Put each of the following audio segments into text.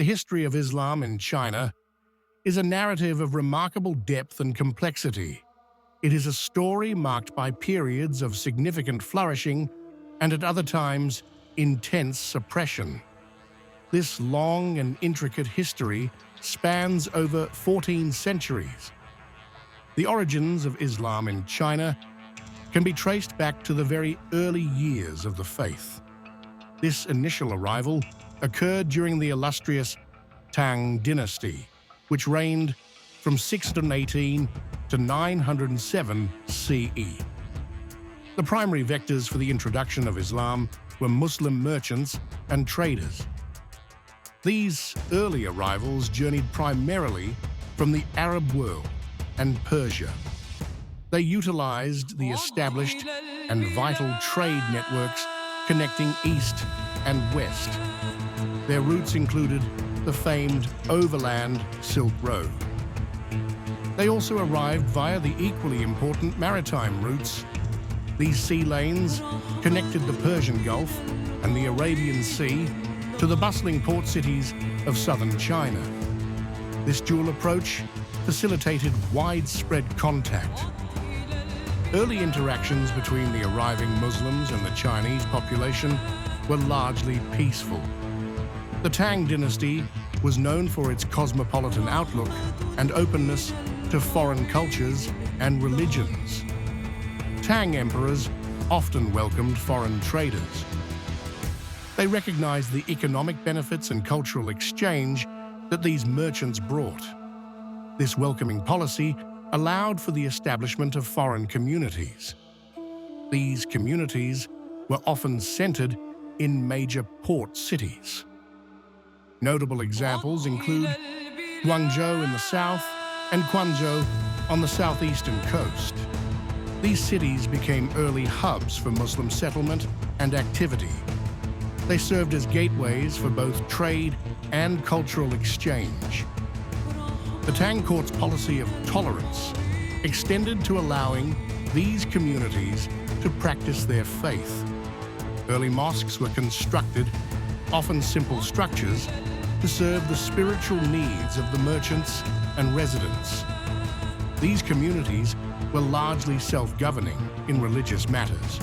The history of Islam in China is a narrative of remarkable depth and complexity. It is a story marked by periods of significant flourishing and at other times intense suppression. This long and intricate history spans over 14 centuries. The origins of Islam in China can be traced back to the very early years of the faith. This initial arrival occurred during the illustrious Tang dynasty, which reigned from 618 to 907 CE. The primary vectors for the introduction of Islam were Muslim merchants and traders. These early arrivals journeyed primarily from the Arab world and Persia. They utilized the established and vital trade networks connecting East and West. Their routes included the famed overland Silk Road. They also arrived via the equally important maritime routes. These sea lanes connected the Persian Gulf and the Arabian Sea to the bustling port cities of southern China. This dual approach facilitated widespread contact. Early interactions between the arriving Muslims and the Chinese population were largely peaceful. The Tang dynasty was known for its cosmopolitan outlook and openness to foreign cultures and religions. Tang emperors often welcomed foreign traders. They recognized the economic benefits and cultural exchange that these merchants brought. This welcoming policy allowed for the establishment of foreign communities. These communities were often centered in major port cities. Notable examples include Guangzhou in the south and Quanzhou on the southeastern coast. These cities became early hubs for Muslim settlement and activity. They served as gateways for both trade and cultural exchange. The Tang court's policy of tolerance extended to allowing these communities to practice their faith. Early mosques were constructed, often simple structures, to serve the spiritual needs of the merchants and residents. These communities were largely self-governing in religious matters.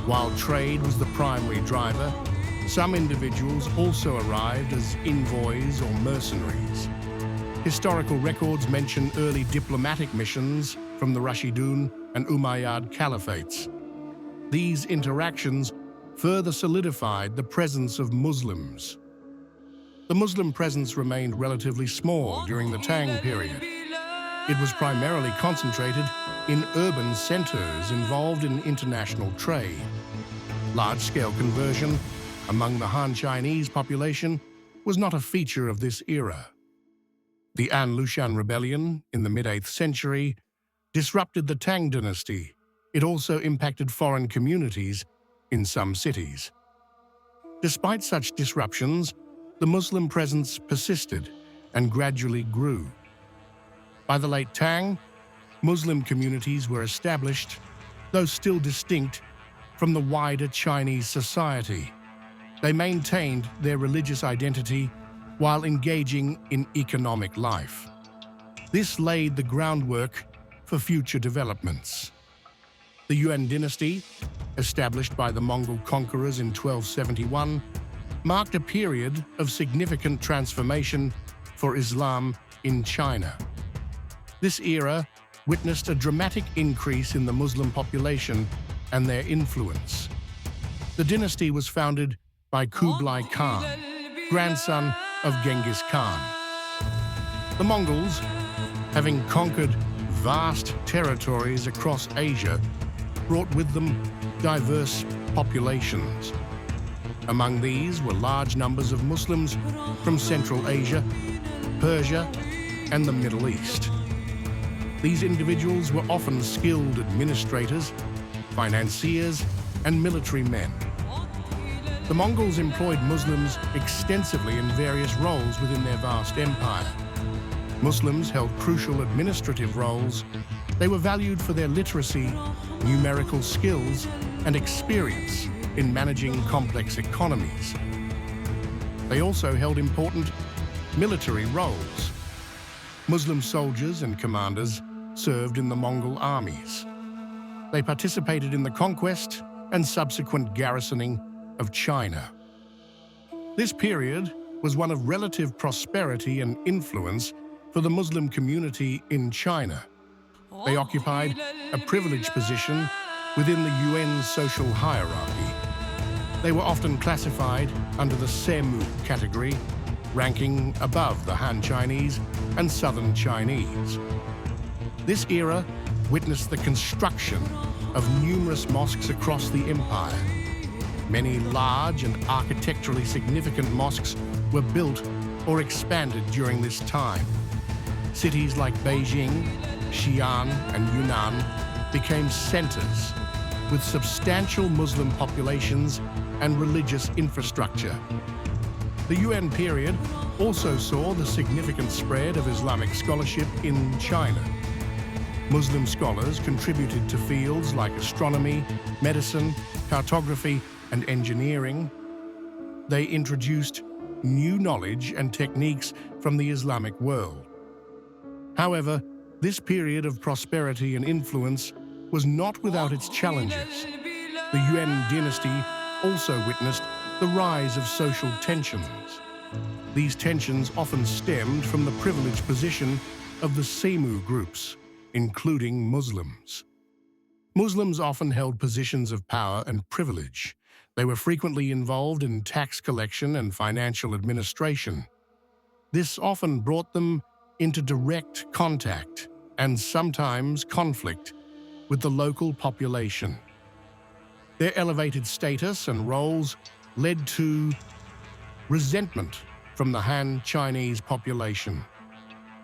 While trade was the primary driver, some individuals also arrived as envoys or mercenaries. Historical records mention early diplomatic missions from the Rashidun and Umayyad caliphates. These interactions further solidified the presence of Muslims. The Muslim presence remained relatively small during the Tang period. It was primarily concentrated in urban centers involved in international trade. Large-scale conversion among the Han Chinese population was not a feature of this era. The An Lushan rebellion in the mid-8th century disrupted the Tang dynasty. It also impacted foreign communities in some cities. Despite such disruptions, the Muslim presence persisted and gradually grew. By the late Tang, Muslim communities were established, though still distinct from the wider Chinese society. They maintained their religious identity while engaging in economic life. This laid the groundwork for future developments. The Yuan dynasty, established by the Mongol conquerors in 1271, marked a period of significant transformation for Islam in China. This era witnessed a dramatic increase in the Muslim population and their influence. The dynasty was founded by Kublai Khan, grandson of Genghis Khan. The Mongols, having conquered vast territories across Asia, brought with them diverse populations. Among these were large numbers of Muslims from Central Asia, Persia, and the Middle East. These individuals were often skilled administrators, financiers, and military men. The Mongols employed Muslims extensively in various roles within their vast empire. Muslims held crucial administrative roles. They were valued for their literacy, numerical skills, and experience in managing complex economies. They also held important military roles. Muslim soldiers and commanders served in the Mongol armies. They participated in the conquest and subsequent garrisoning of China. This period was one of relative prosperity and influence for the Muslim community in China. They occupied a privileged position within the UN's social hierarchy. They were often classified under the Semu category, ranking above the Han Chinese and Southern Chinese. This era witnessed the construction of numerous mosques across the empire. Many large and architecturally significant mosques were built or expanded during this time. Cities like Beijing, Xi'an, and Yunnan became centers with substantial Muslim populations and religious infrastructure. The UN period also saw the significant spread of Islamic scholarship in China. Muslim scholars contributed to fields like astronomy, medicine, cartography, and engineering. They introduced new knowledge and techniques from the Islamic world. However, this period of prosperity and influence was not without its challenges. The Yuan dynasty also witnessed the rise of social tensions. These tensions often stemmed from the privileged position of the Semu groups, including Muslims. Muslims often held positions of power and privilege. They were frequently involved in tax collection and financial administration. This often brought them into direct contact and sometimes conflict with the local population. Their elevated status and roles led to resentment from the Han Chinese population.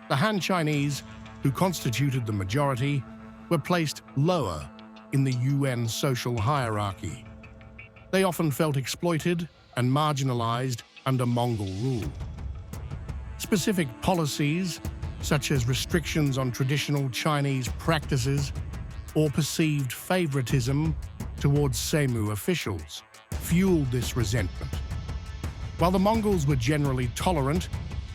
The Han Chinese, who constituted the majority, were placed lower in the UN social hierarchy. They often felt exploited and marginalized under Mongol rule. Specific policies, such as restrictions on traditional Chinese practices or perceived favoritism towards Semu officials, fueled this resentment. While the Mongols were generally tolerant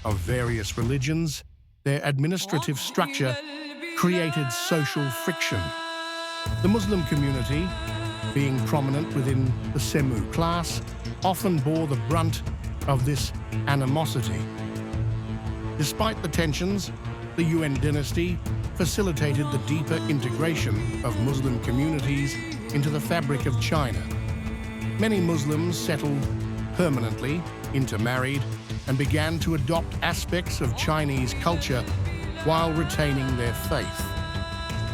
of various religions, their administrative structure created social friction. The Muslim community, being prominent within the Semu class, often bore the brunt of this animosity. Despite the tensions, the Yuan dynasty facilitated the deeper integration of Muslim communities into the fabric of China. Many Muslims settled permanently, intermarried, and began to adopt aspects of Chinese culture while retaining their faith.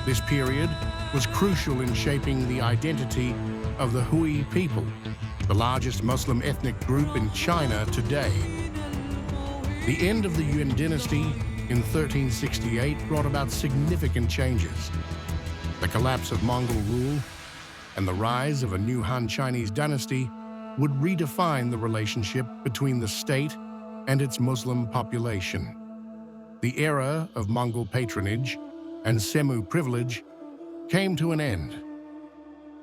This period was crucial in shaping the identity of the Hui people, the largest Muslim ethnic group in China today. The end of the Yuan dynasty in 1368 brought about significant changes. The collapse of Mongol rule and the rise of a new Han Chinese dynasty would redefine the relationship between the state and its Muslim population. The era of Mongol patronage and Semu privilege came to an end.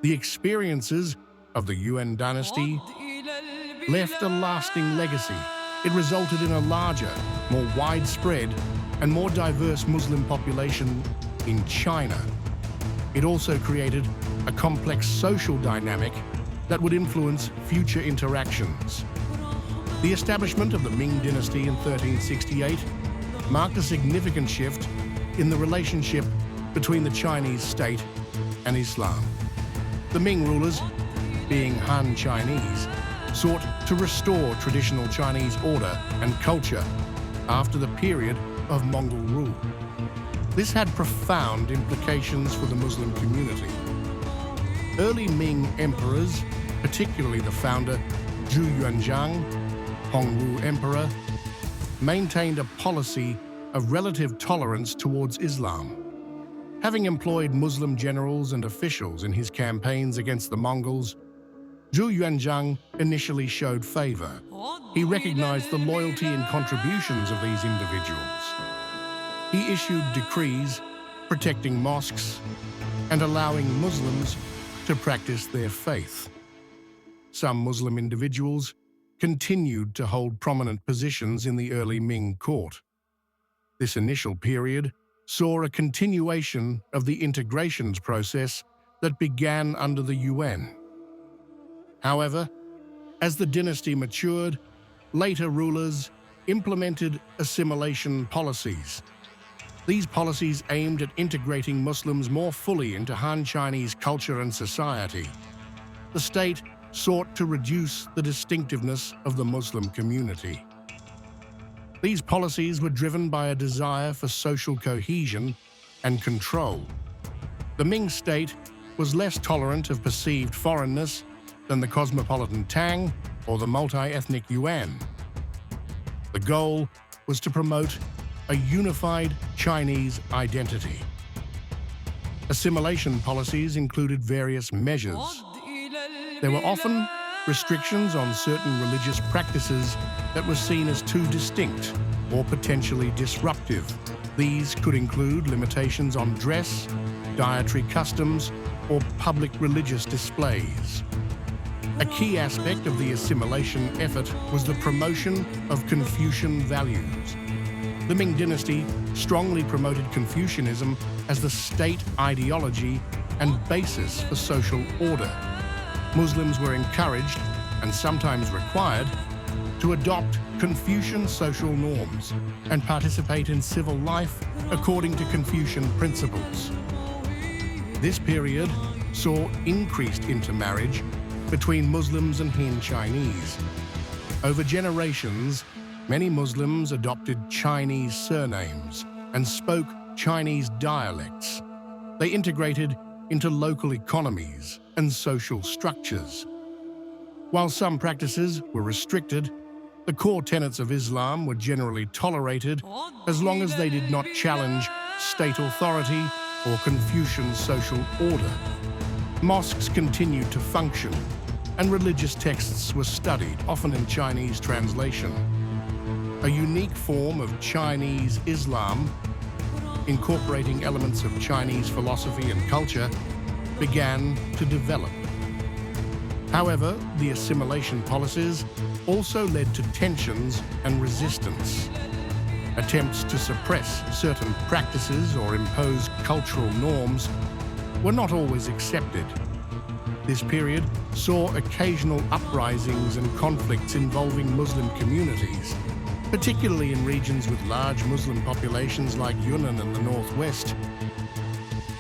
The experiences of the Yuan dynasty left a lasting legacy. It resulted in a larger, more widespread, and more diverse Muslim population in China. It also created a complex social dynamic that would influence future interactions. The establishment of the Ming dynasty in 1368 marked a significant shift in the relationship between the Chinese state and Islam. The Ming rulers, being Han Chinese, sought to restore traditional Chinese order and culture after the period of Mongol rule. This had profound implications for the Muslim community. Early Ming emperors, particularly the founder Zhu Yuanzhang, Hongwu Emperor, maintained a policy of relative tolerance towards Islam. Having employed Muslim generals and officials in his campaigns against the Mongols, Zhu Yuanzhang initially showed favor. He recognized the loyalty and contributions of these individuals. He issued decrees protecting mosques and allowing Muslims to practice their faith. Some Muslim individuals continued to hold prominent positions in the early Ming court. This initial period saw a continuation of the integrations process that began under the Yuan. However, as the dynasty matured, later rulers implemented assimilation policies. These policies aimed at integrating Muslims more fully into Han Chinese culture and society. The state sought to reduce the distinctiveness of the Muslim community. These policies were driven by a desire for social cohesion and control. The Ming state was less tolerant of perceived foreignness than the cosmopolitan Tang or the multi-ethnic Yuan. The goal was to promote a unified Chinese identity. Assimilation policies included various measures. There were often restrictions on certain religious practices that were seen as too distinct or potentially disruptive. These could include limitations on dress, dietary customs, or public religious displays. A key aspect of the assimilation effort was the promotion of Confucian values. The Ming dynasty strongly promoted Confucianism as the state ideology and basis for social order. Muslims were encouraged, and sometimes required, to adopt Confucian social norms and participate in civil life according to Confucian principles. This period saw increased intermarriage between Muslims and Han Chinese. Over generations, many Muslims adopted Chinese surnames and spoke Chinese dialects. They integrated into local economies and social structures. While some practices were restricted, the core tenets of Islam were generally tolerated as long as they did not challenge state authority or Confucian social order. Mosques continued to function, and religious texts were studied, often in Chinese translation. A unique form of Chinese Islam, incorporating elements of Chinese philosophy and culture, began to develop. However, the assimilation policies also led to tensions and resistance. Attempts to suppress certain practices or impose cultural norms were not always accepted. This period saw occasional uprisings and conflicts involving Muslim communities, particularly in regions with large Muslim populations like Yunnan in the northwest.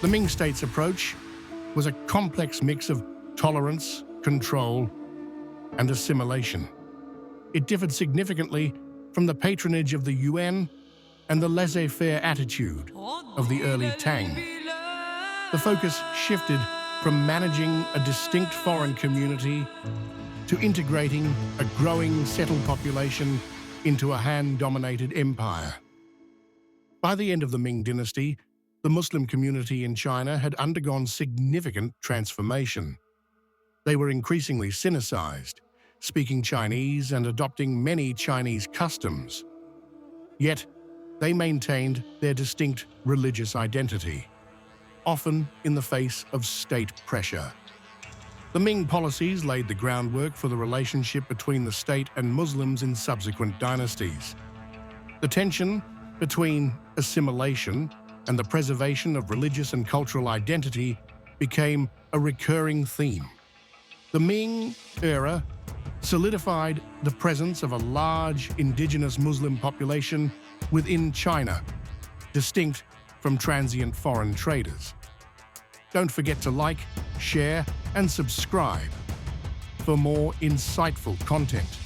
The Ming state's approach was a complex mix of tolerance, control, and assimilation. It differed significantly from the patronage of the Yuan and the laissez-faire attitude of the early Tang. The focus shifted from managing a distinct foreign community to integrating a growing settled population into a Han-dominated empire. By the end of the Ming dynasty, the Muslim community in China had undergone significant transformation. They were increasingly Sinicized, speaking Chinese and adopting many Chinese customs. Yet, they maintained their distinct religious identity, often in the face of state pressure. The Ming policies laid the groundwork for the relationship between the state and Muslims in subsequent dynasties. The tension between assimilation and the preservation of religious and cultural identity became a recurring theme. The Ming era solidified the presence of a large indigenous Muslim population within China, distinct from transient foreign traders. Don't forget to like, share, and subscribe for more insightful content.